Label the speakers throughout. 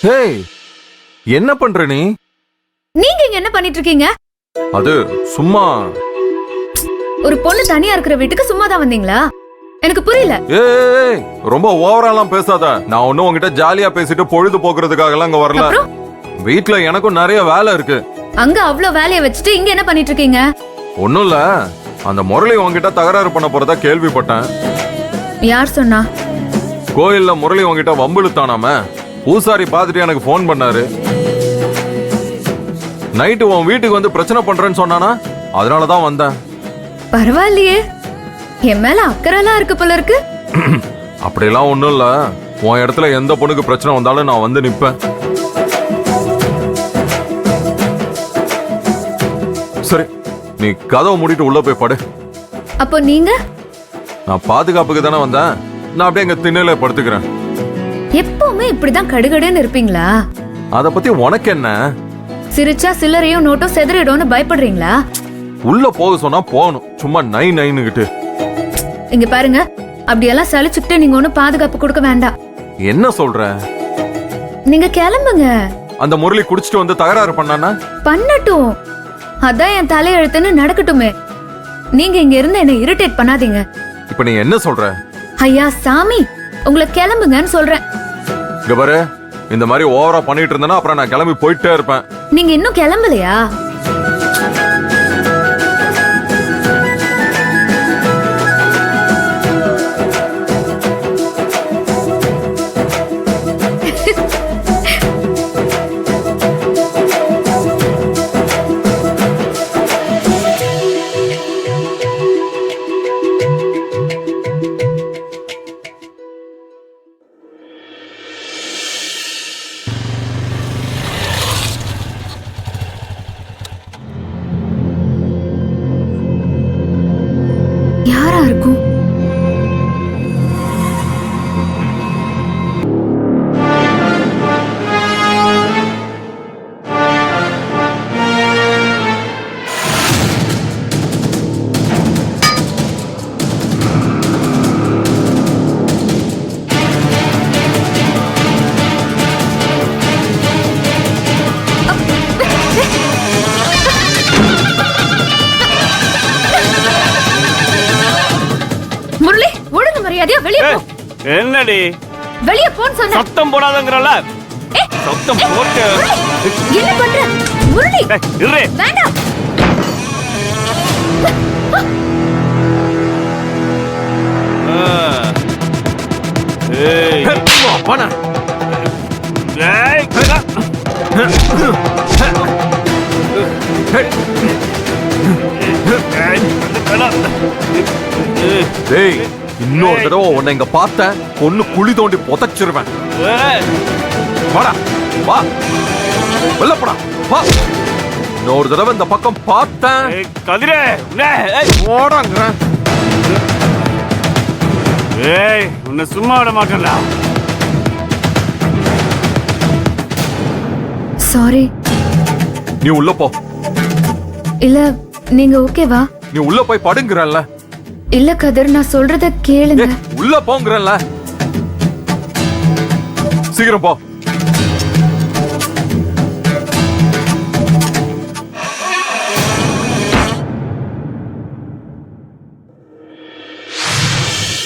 Speaker 1: Hey, என்ன பண்ற நீ?
Speaker 2: நீங்க இங்க என்ன பண்ணிட்டு இருக்கீங்க?
Speaker 1: அது சும்மா.
Speaker 2: ஒரு பொண்ணு தனியா இருக்கிற வீட்டுக்கு சும்மா தான் வந்தீங்களா? எனக்கு புரியல.
Speaker 1: ஏய், ரொம்ப ஓவராலாம் பேசாத. நான் ஒன்னும் உன்கிட்ட ஜாலியா பேசிட்டு பொழுது போக்குறதுக்காக எல்லாம் இங்க வரல. வீட்ல எனக்கும் நிறைய வேலை இருக்கு.
Speaker 2: அங்க அவ்வளவு வேலையை வச்சுட்டு இங்க என்ன பண்ணிட்டு இருக்கீங்க?
Speaker 1: ஒண்ணும் இல்ல, அந்த முரளி உன்கிட்ட தகராறு பண்ண போறதா கேள்விப்பட்டேன்.
Speaker 2: யார் சொன்னா?
Speaker 1: கோயில்ல முரளி உன்கிட்ட வம்பிழுத்தானாம. பூசாரி பாத்துட்டு எனக்கு போன் பண்ணாரு. நைட்டு உன் வீட்டுக்கு வந்து பிரச்சனை பண்றேன்னு சொன்னானா, அதனாலதான் வந்தேன்.
Speaker 2: பரவாயில்லையே, என் மேல அக்கறைலாம் இருக்கு போல இருக்கு.
Speaker 1: அப்படியெல்லாம் ஒண்ணும் இல்ல. உன் இடத்துல எந்த பொண்ணுக்கு பிரச்சனை வந்தாலும் நான் வந்து நிப்பேன். சரி, நீ கதவை மூடிட்டு உள்ள போய் படு.
Speaker 2: அப்போ நீங்க?
Speaker 1: நான் பாதுகாப்புக்கு தானே வந்தேன். நான் அப்படியே எங்க திண்ணையில படுத்துக்கிறேன்.
Speaker 2: எப்பவுமே இப்படிதான் கடுகடுன்னு இருப்பீங்களா?
Speaker 1: அத பத்தி உனக்கு என்ன?
Speaker 2: சிரிச்சா சில்லறையும் நோட்டும் செதறிடும்னு பயப்படுறீங்களா?
Speaker 1: உள்ள போக சொன்னா போகணும், சும்மா நை நைன்னுகிட்டு.
Speaker 2: இங்க பாருங்க, அப்படியெல்லாம் சலிச்சுக்கிட்டு நீங்க ஒண்ணும் பாதுகாப்பு கொடுக்க வேண்டாம்.
Speaker 1: என்ன சொல்ற?
Speaker 2: நீங்க கிளம்புங்க.
Speaker 1: அந்த முரளி குடிச்சிட்டு வந்து தகராறு பண்ணானா?
Speaker 2: பண்ணட்டும், அதான் என் தலையெழுத்துன்னு நடக்கட்டுமே. நீங்க இங்க இருந்து என்ன இரிட்டேட் பண்ணாதீங்க.
Speaker 1: இப்ப நீ என்ன சொல்ற?
Speaker 2: ஐயா சாமி, உங்களை கிளம்புங்கன்னு சொல்றேன்.
Speaker 1: இங்க பாரு, இந்த மாதிரி ஓவரா பண்ணிட்டு இருந்தேன்னா அப்புறம் நான் கிளம்பி போயிட்டே இருப்பேன்.
Speaker 2: நீங்க இன்னும் கிளம்பலையா? யாரா இருக்கும்? முரளி, ஒழுங்கு மரியாதையா வெளிய போ.
Speaker 3: என்னடி
Speaker 2: வெளிய போன்னு சொன்ன.
Speaker 3: சத்தம் போடாதங்கறல. சத்தம் போட்டு
Speaker 2: என்ன பண்ற? முரளி,
Speaker 3: இரு.
Speaker 2: வேண்டாம்.
Speaker 3: ஏய்
Speaker 1: போனா.
Speaker 3: ஏய்
Speaker 1: டேய், இன்னொரு தடவை உன்னை இங்க பார்த்தேன், பொண்ணு குழி தோண்டி புதைச்சிருவேன். வாடா, வா, வெளில போடா, வா. இன்னொரு தடவை இந்த பக்கம் பார்த்தேன்.
Speaker 3: கதிரே,
Speaker 1: ஓடாங்க.
Speaker 3: ஏய், உன்னை சும்மா விட மாட்டேன்டா.
Speaker 2: சாரி.
Speaker 1: நீ உள்ள போ.
Speaker 2: இல்ல, நீங்க ஓகேவா?
Speaker 1: நீ உள்ள போய் படுங்கறல்ல.
Speaker 2: இல்ல கதிர், நான் சொல்றத கேளுங்க.
Speaker 1: உள்ள போங்கறல்ல. சீக்கிரம் போ.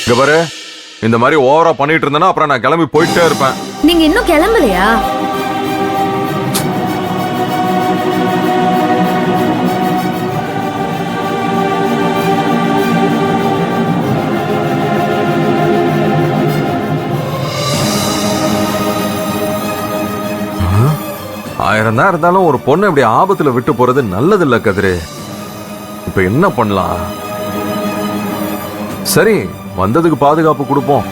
Speaker 1: இங்க பாரு, இந்த மாதிரி ஓவரா பண்ணிட்டு இருந்தேன்னா அப்புறம் நான் கிளம்பி போயிட்டே இருப்பேன்.
Speaker 2: நீங்க இன்னும் கிளம்பலையா?
Speaker 1: ஆயிரம் தான் இருந்தாலும் ஒரு பொண்ணை இப்படி ஆபத்துல விட்டு போறது நல்லது இல்ல கதிரு. இப்ப என்ன பண்ணலாம்? சரி, வந்ததுக்கு பாதுகாப்பு கொடுப்போம்.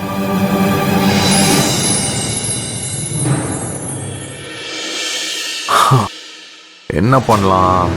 Speaker 1: என்ன பண்ணலாம்?